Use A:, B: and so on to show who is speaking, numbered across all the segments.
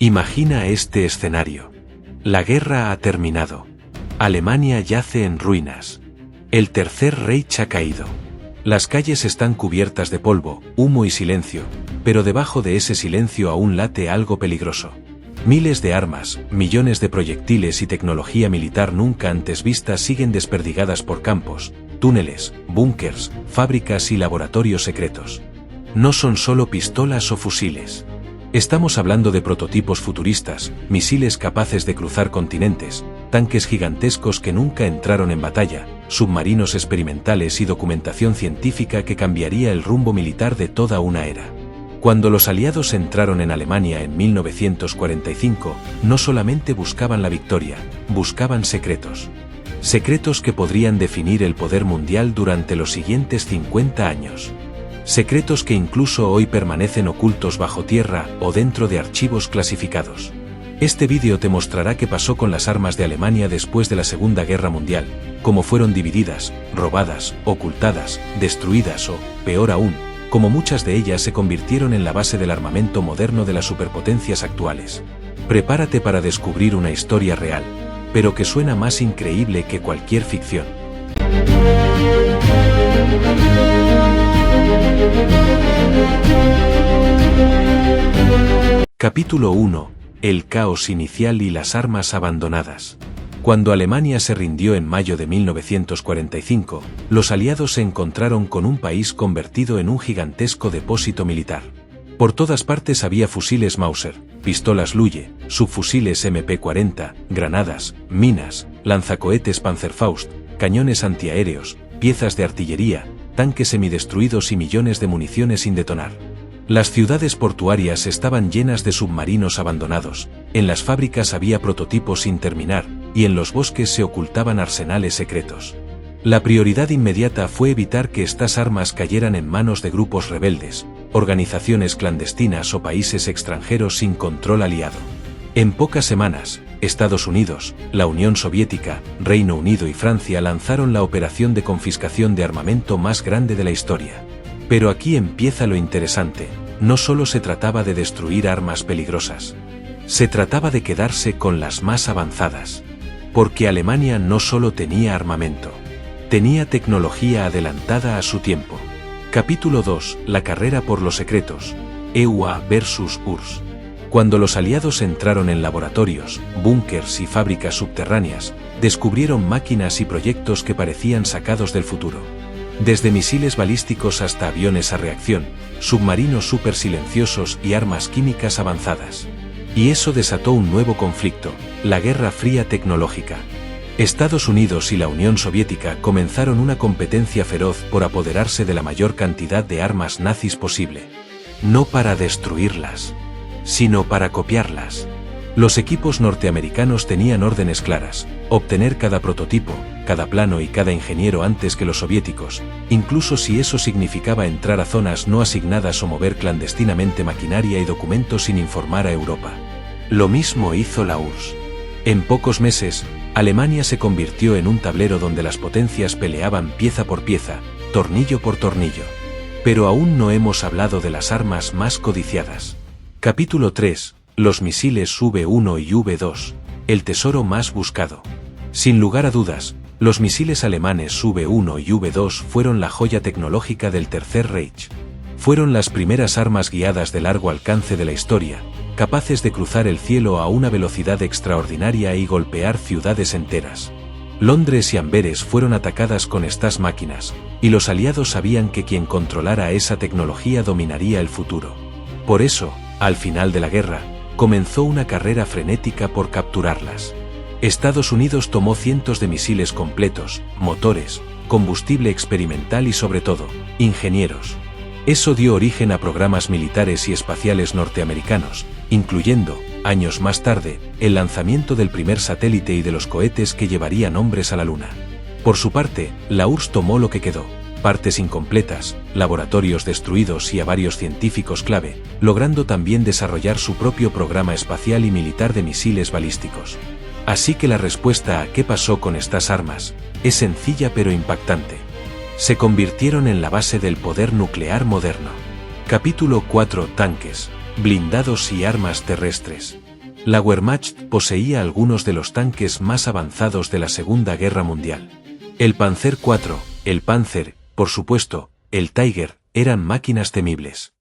A: Imagina este escenario. La guerra ha terminado. Alemania yace en ruinas. El Tercer Reich ha caído. Las calles están cubiertas de polvo, humo y silencio, pero debajo de ese silencio aún late algo peligroso. Miles de armas, millones de proyectiles y tecnología militar nunca antes vista siguen desperdigadas por campos, túneles, búnkers, fábricas y laboratorios secretos. No son solo pistolas o fusiles. Estamos hablando de prototipos futuristas, misiles capaces de cruzar continentes, tanques gigantescos que nunca entraron en batalla, submarinos experimentales y documentación científica que cambiaría el rumbo militar de toda una era. Cuando los aliados entraron en Alemania en 1945, no solamente buscaban la victoria, buscaban secretos. Secretos que podrían definir el poder mundial durante los siguientes 50 años. Secretos que incluso hoy permanecen ocultos bajo tierra o dentro de archivos clasificados. Este vídeo te mostrará qué pasó con las armas de Alemania después de la Segunda Guerra Mundial, cómo fueron divididas, robadas, ocultadas, destruidas o, peor aún, cómo muchas de ellas se convirtieron en la base del armamento moderno de las superpotencias actuales. Prepárate para descubrir una historia real, pero que suena más increíble que cualquier ficción. Capítulo 1. El caos inicial y las armas abandonadas. Cuando Alemania se rindió en mayo de 1945, los aliados se encontraron con un país convertido en un gigantesco depósito militar. Por todas partes había fusiles Mauser, pistolas Luge, subfusiles MP-40, granadas, minas, lanzacohetes Panzerfaust, cañones antiaéreos, piezas de artillería, tanques semidestruidos y millones de municiones sin detonar. Las ciudades portuarias estaban llenas de submarinos abandonados, en las fábricas había prototipos sin terminar, y en los bosques se ocultaban arsenales secretos. La prioridad inmediata fue evitar que estas armas cayeran en manos de grupos rebeldes, organizaciones clandestinas o países extranjeros sin control aliado. En pocas semanas, Estados Unidos, la Unión Soviética, Reino Unido y Francia lanzaron la operación de confiscación de armamento más grande de la historia. Pero aquí empieza lo interesante, no solo se trataba de destruir armas peligrosas. Se trataba de quedarse con las más avanzadas. Porque Alemania no solo tenía armamento, tenía tecnología adelantada a su tiempo. Capítulo 2. La carrera por los secretos. EUA versus URSS. Cuando los aliados entraron en laboratorios, búnkers y fábricas subterráneas, descubrieron máquinas y proyectos que parecían sacados del futuro. Desde misiles balísticos hasta aviones a reacción, submarinos supersilenciosos y armas químicas avanzadas. Y eso desató un nuevo conflicto, la Guerra Fría tecnológica. Estados Unidos y la Unión Soviética comenzaron una competencia feroz por apoderarse de la mayor cantidad de armas nazis posible. No para destruirlas, sino para copiarlas. Los equipos norteamericanos tenían órdenes claras: obtener cada prototipo, cada plano y cada ingeniero antes que los soviéticos, incluso si eso significaba entrar a zonas no asignadas o mover clandestinamente maquinaria y documentos sin informar a Europa. Lo mismo hizo la URSS. En pocos meses, Alemania se convirtió en un tablero donde las potencias peleaban pieza por pieza, tornillo por tornillo. Pero aún no hemos hablado de las armas más codiciadas. Capítulo 3. Los misiles V1 y V2, el tesoro más buscado. Sin lugar a dudas, los misiles alemanes V1 y V2 fueron la joya tecnológica del Tercer Reich. Fueron las primeras armas guiadas de largo alcance de la historia, capaces de cruzar el cielo a una velocidad extraordinaria y golpear ciudades enteras. Londres y Amberes fueron atacadas con estas máquinas, y los aliados sabían que quien controlara esa tecnología dominaría el futuro. Por eso, al final de la guerra, comenzó una carrera frenética por capturarlas. Estados Unidos tomó cientos de misiles completos, motores, combustible experimental y sobre todo, ingenieros. Eso dio origen a programas militares y espaciales norteamericanos, incluyendo, años más tarde, el lanzamiento del primer satélite y de los cohetes que llevarían hombres a la Luna. Por su parte, la URSS tomó lo que quedó: partes incompletas, laboratorios destruidos y a varios científicos clave, logrando también desarrollar su propio programa espacial y militar de misiles balísticos. Así que la respuesta a qué pasó con estas armas es sencilla pero impactante. Se convirtieron en la base del poder nuclear moderno. Capítulo 4. Tanques, blindados y armas terrestres. La Wehrmacht poseía algunos de los tanques más avanzados de la Segunda Guerra Mundial. El Panzer IV, el Panzer, por supuesto, el Tiger, eran máquinas temibles.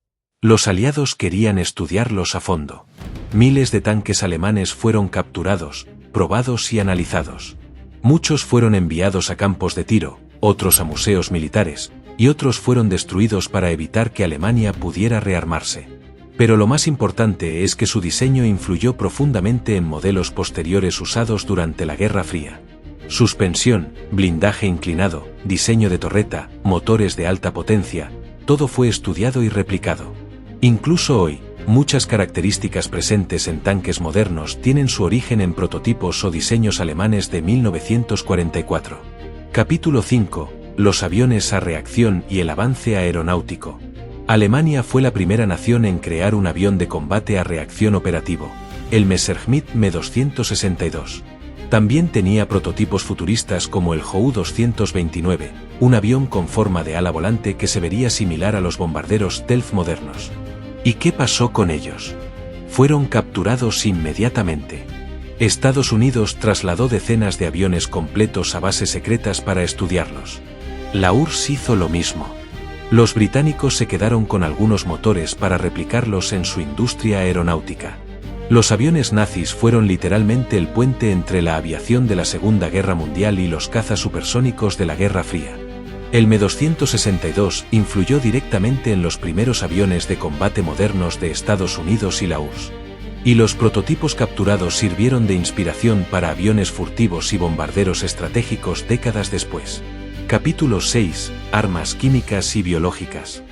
A: Los aliados querían estudiarlos a fondo. Miles de tanques alemanes fueron capturados, probados y analizados. Muchos fueron enviados a campos de tiro, otros a museos militares, y otros fueron destruidos para evitar que Alemania pudiera rearmarse. Pero lo más importante es que su diseño influyó profundamente en modelos posteriores usados durante la Guerra Fría. Suspensión, blindaje inclinado, diseño de torreta, motores de alta potencia, todo fue estudiado y replicado. Incluso hoy, muchas características presentes en tanques modernos tienen su origen en prototipos o diseños alemanes de 1944. Capítulo 5. Los aviones a reacción y el avance aeronáutico. Alemania fue la primera nación en crear un avión de combate a reacción operativo, el Messerschmitt Me-262. También tenía prototipos futuristas como el JU-229, un avión con forma de ala volante que se vería similar a los bombarderos stealth modernos. ¿Y qué pasó con ellos? Fueron capturados inmediatamente. Estados Unidos trasladó decenas de aviones completos a bases secretas para estudiarlos. La URSS hizo lo mismo. Los británicos se quedaron con algunos motores para replicarlos en su industria aeronáutica. Los aviones nazis fueron literalmente el puente entre la aviación de la Segunda Guerra Mundial y los cazas supersónicos de la Guerra Fría. El Me-262 influyó directamente en los primeros aviones de combate modernos de Estados Unidos y la URSS. Y los prototipos capturados sirvieron de inspiración para aviones furtivos y bombarderos estratégicos décadas después. Capítulo 6. Armas químicas y biológicas.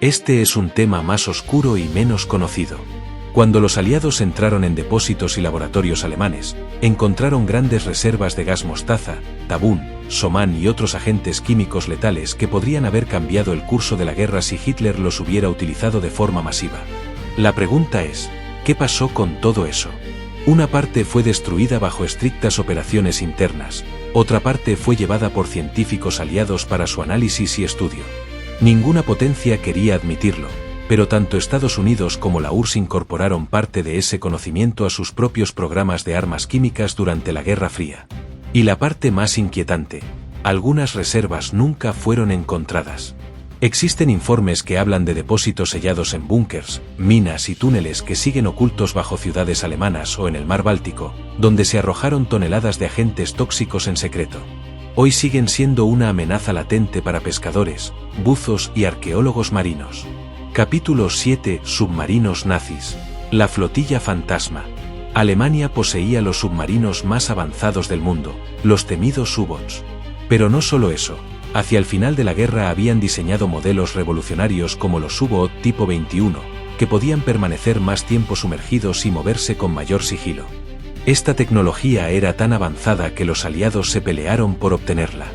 A: Este es un tema más oscuro y menos conocido. Cuando los aliados entraron en depósitos y laboratorios alemanes, encontraron grandes reservas de gas mostaza, tabún, soman y otros agentes químicos letales que podrían haber cambiado el curso de la guerra si Hitler los hubiera utilizado de forma masiva. La pregunta es, ¿qué pasó con todo eso? Una parte fue destruida bajo estrictas operaciones internas, otra parte fue llevada por científicos aliados para su análisis y estudio. Ninguna potencia quería admitirlo, pero tanto Estados Unidos como la URSS incorporaron parte de ese conocimiento a sus propios programas de armas químicas durante la Guerra Fría. Y la parte más inquietante, algunas reservas nunca fueron encontradas. Existen informes que hablan de depósitos sellados en búnkers, minas y túneles que siguen ocultos bajo ciudades alemanas o en el mar Báltico, donde se arrojaron toneladas de agentes tóxicos en secreto. Hoy siguen siendo una amenaza latente para pescadores, buzos y arqueólogos marinos. Capítulo 7. Submarinos nazis. La flotilla fantasma. Alemania poseía los submarinos más avanzados del mundo, los temidos U-boats. Pero no solo eso, hacia el final de la guerra habían diseñado modelos revolucionarios como los U-boat tipo 21, que podían permanecer más tiempo sumergidos y moverse con mayor sigilo. Esta tecnología era tan avanzada que los aliados se pelearon por obtenerla.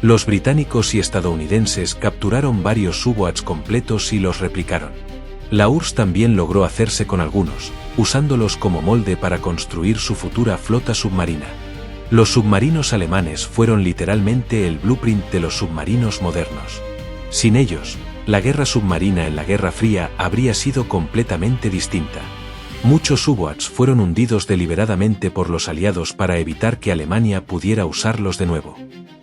A: Los británicos y estadounidenses capturaron varios U-boats completos y los replicaron. La URSS también logró hacerse con algunos, usándolos como molde para construir su futura flota submarina. Los submarinos alemanes fueron literalmente el blueprint de los submarinos modernos. Sin ellos, la guerra submarina en la Guerra Fría habría sido completamente distinta. Muchos U-boats fueron hundidos deliberadamente por los aliados para evitar que Alemania pudiera usarlos de nuevo.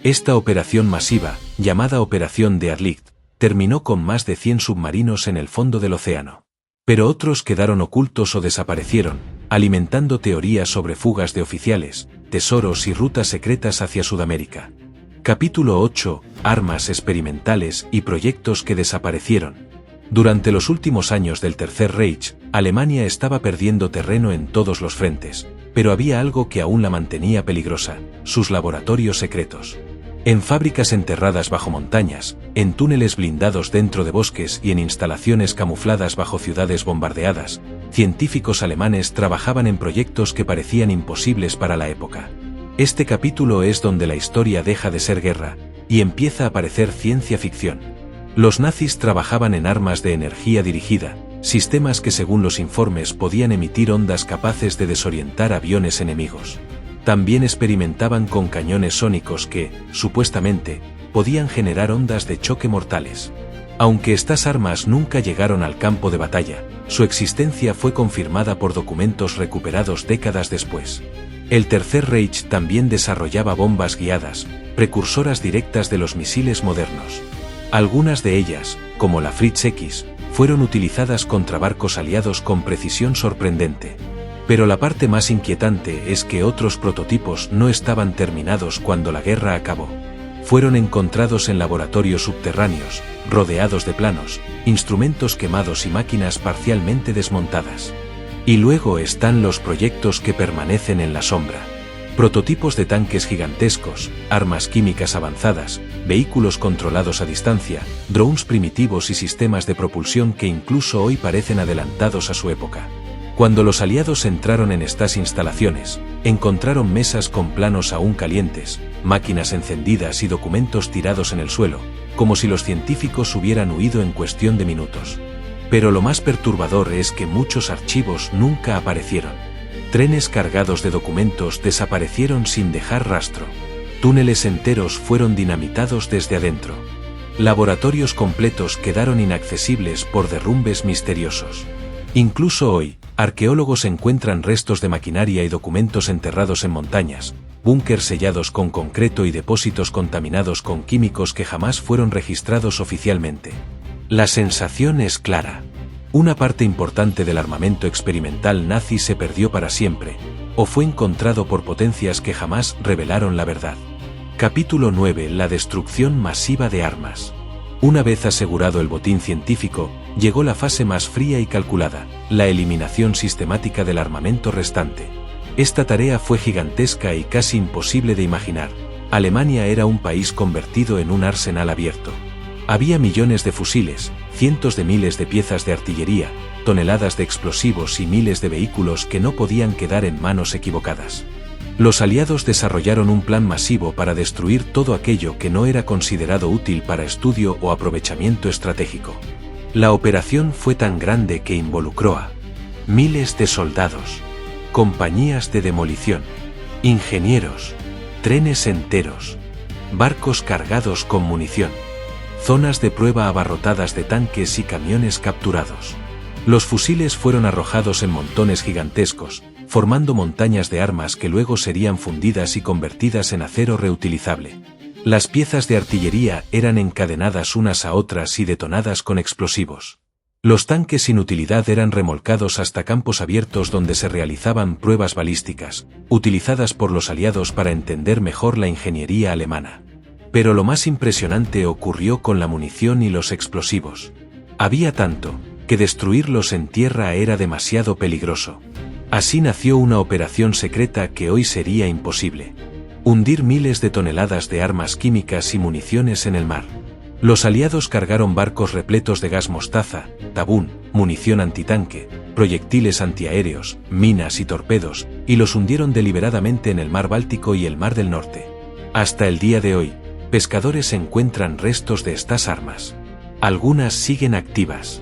A: Esta operación masiva, llamada Operación Deadlicht, terminó con más de 100 submarinos en el fondo del océano. Pero otros quedaron ocultos o desaparecieron, alimentando teorías sobre fugas de oficiales, tesoros y rutas secretas hacia Sudamérica. Capítulo 8. Armas experimentales y proyectos que desaparecieron. Durante los últimos años del Tercer Reich, Alemania estaba perdiendo terreno en todos los frentes, pero había algo que aún la mantenía peligrosa: sus laboratorios secretos. En fábricas enterradas bajo montañas, en túneles blindados dentro de bosques y en instalaciones camufladas bajo ciudades bombardeadas, científicos alemanes trabajaban en proyectos que parecían imposibles para la época. Este capítulo es donde la historia deja de ser guerra y empieza a parecer ciencia ficción. Los nazis trabajaban en armas de energía dirigida, sistemas que según los informes podían emitir ondas capaces de desorientar aviones enemigos. También experimentaban con cañones sónicos que, supuestamente, podían generar ondas de choque mortales. Aunque estas armas nunca llegaron al campo de batalla, su existencia fue confirmada por documentos recuperados décadas después. El Tercer Reich también desarrollaba bombas guiadas, precursoras directas de los misiles modernos. Algunas de ellas, como la Fritz X, fueron utilizadas contra barcos aliados con precisión sorprendente. Pero la parte más inquietante es que otros prototipos no estaban terminados cuando la guerra acabó. Fueron encontrados en laboratorios subterráneos, rodeados de planos, instrumentos quemados y máquinas parcialmente desmontadas. Y luego están los proyectos que permanecen en la sombra. Prototipos de tanques gigantescos, armas químicas avanzadas, vehículos controlados a distancia, drones primitivos y sistemas de propulsión que incluso hoy parecen adelantados a su época. Cuando los aliados entraron en estas instalaciones, encontraron mesas con planos aún calientes, máquinas encendidas y documentos tirados en el suelo, como si los científicos hubieran huido en cuestión de minutos. Pero lo más perturbador es que muchos archivos nunca aparecieron. Trenes cargados de documentos desaparecieron sin dejar rastro. Túneles enteros fueron dinamitados desde adentro. Laboratorios completos quedaron inaccesibles por derrumbes misteriosos. Incluso hoy, arqueólogos encuentran restos de maquinaria y documentos enterrados en montañas, búnkers sellados con concreto y depósitos contaminados con químicos que jamás fueron registrados oficialmente. La sensación es clara. Una parte importante del armamento experimental nazi se perdió para siempre, o fue encontrado por potencias que jamás revelaron la verdad. Capítulo 9. La destrucción masiva de armas. Una vez asegurado el botín científico, llegó la fase más fría y calculada, la eliminación sistemática del armamento restante. Esta tarea fue gigantesca y casi imposible de imaginar. Alemania era un país convertido en un arsenal abierto. Había millones de fusiles, cientos de miles de piezas de artillería, toneladas de explosivos y miles de vehículos que no podían quedar en manos equivocadas. Los aliados desarrollaron un plan masivo para destruir todo aquello que no era considerado útil para estudio o aprovechamiento estratégico. La operación fue tan grande que involucró a miles de soldados, compañías de demolición, ingenieros, trenes enteros, barcos cargados con munición, zonas de prueba abarrotadas de tanques y camiones capturados. Los fusiles fueron arrojados en montones gigantescos, formando montañas de armas que luego serían fundidas y convertidas en acero reutilizable. Las piezas de artillería eran encadenadas unas a otras y detonadas con explosivos. Los tanques sin utilidad eran remolcados hasta campos abiertos donde se realizaban pruebas balísticas, utilizadas por los aliados para entender mejor la ingeniería alemana. Pero lo más impresionante ocurrió con la munición y los explosivos. Había tanto, que destruirlos en tierra era demasiado peligroso. Así nació una operación secreta que hoy sería imposible: hundir miles de toneladas de armas químicas y municiones en el mar. Los aliados cargaron barcos repletos de gas mostaza, tabún, munición antitanque, proyectiles antiaéreos, minas y torpedos, y los hundieron deliberadamente en el mar Báltico y el mar del Norte. Hasta el día de hoy, pescadores encuentran restos de estas armas. Algunas siguen activas.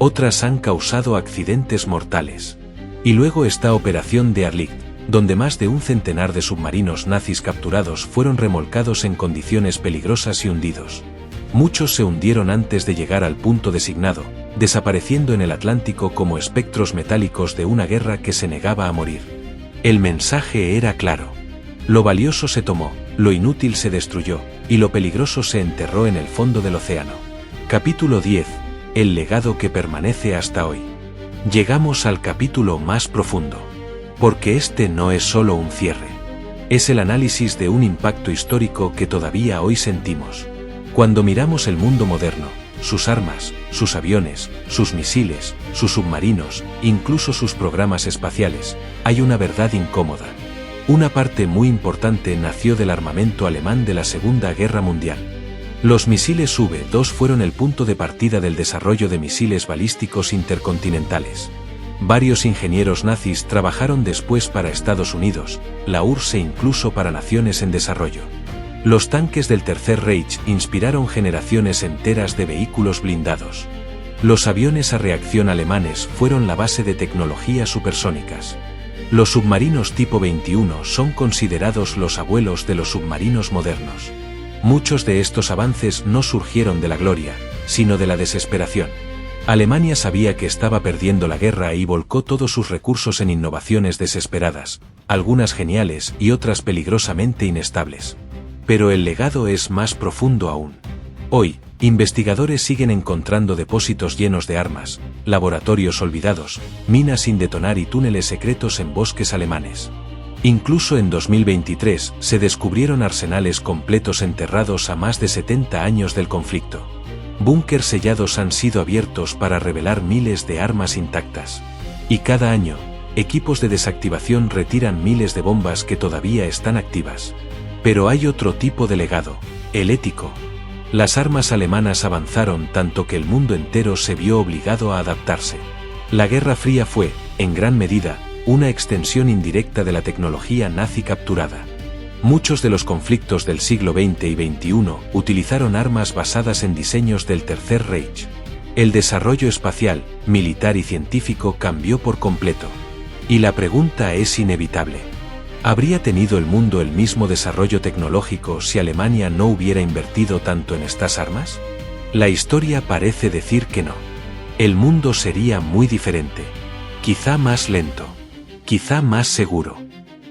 A: Otras han causado accidentes mortales. Y luego está Operación Deerlicht, donde más de un centenar de submarinos nazis capturados fueron remolcados en condiciones peligrosas y hundidos. Muchos se hundieron antes de llegar al punto designado, desapareciendo en el Atlántico como espectros metálicos de una guerra que se negaba a morir. El mensaje era claro. Lo valioso se tomó, lo inútil se destruyó, y lo peligroso se enterró en el fondo del océano. Capítulo 10. El legado que permanece hasta hoy. Llegamos al capítulo más profundo. Porque este no es solo un cierre. Es el análisis de un impacto histórico que todavía hoy sentimos. Cuando miramos el mundo moderno, sus armas, sus aviones, sus misiles, sus submarinos, incluso sus programas espaciales, hay una verdad incómoda. Una parte muy importante nació del armamento alemán de la Segunda Guerra Mundial. Los misiles V-2 fueron el punto de partida del desarrollo de misiles balísticos intercontinentales. Varios ingenieros nazis trabajaron después para Estados Unidos, la URSS e incluso para naciones en desarrollo. Los tanques del Tercer Reich inspiraron generaciones enteras de vehículos blindados. Los aviones a reacción alemanes fueron la base de tecnologías supersónicas. Los submarinos tipo 21 son considerados los abuelos de los submarinos modernos. Muchos de estos avances no surgieron de la gloria, sino de la desesperación. Alemania sabía que estaba perdiendo la guerra y volcó todos sus recursos en innovaciones desesperadas, algunas geniales y otras peligrosamente inestables. Pero el legado es más profundo aún. Hoy, investigadores siguen encontrando depósitos llenos de armas, laboratorios olvidados, minas sin detonar y túneles secretos en bosques alemanes. Incluso en 2023 se descubrieron arsenales completos enterrados a más de 70 años del conflicto. Búnkers sellados han sido abiertos para revelar miles de armas intactas. Y cada año, equipos de desactivación retiran miles de bombas que todavía están activas. Pero hay otro tipo de legado, el ético. Las armas alemanas avanzaron tanto que el mundo entero se vio obligado a adaptarse. La Guerra Fría fue, en gran medida, una extensión indirecta de la tecnología nazi capturada. Muchos de los conflictos del siglo XX y XXI utilizaron armas basadas en diseños del Tercer Reich. El desarrollo espacial, militar y científico cambió por completo. Y la pregunta es inevitable. ¿Habría tenido el mundo el mismo desarrollo tecnológico si Alemania no hubiera invertido tanto en estas armas? La historia parece decir que no. El mundo sería muy diferente. Quizá más lento. Quizá más seguro.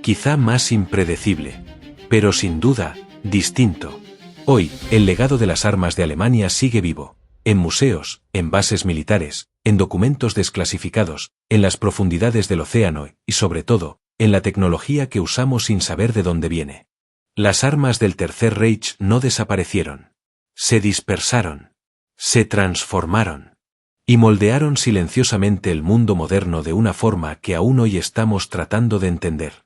A: Quizá más impredecible. Pero sin duda, distinto. Hoy, el legado de las armas de Alemania sigue vivo. En museos, en bases militares, en documentos desclasificados, en las profundidades del océano y, sobre todo, en la tecnología que usamos sin saber de dónde viene. Las armas del Tercer Reich no desaparecieron. Se dispersaron. Se transformaron. Y moldearon silenciosamente el mundo moderno de una forma que aún hoy estamos tratando de entender.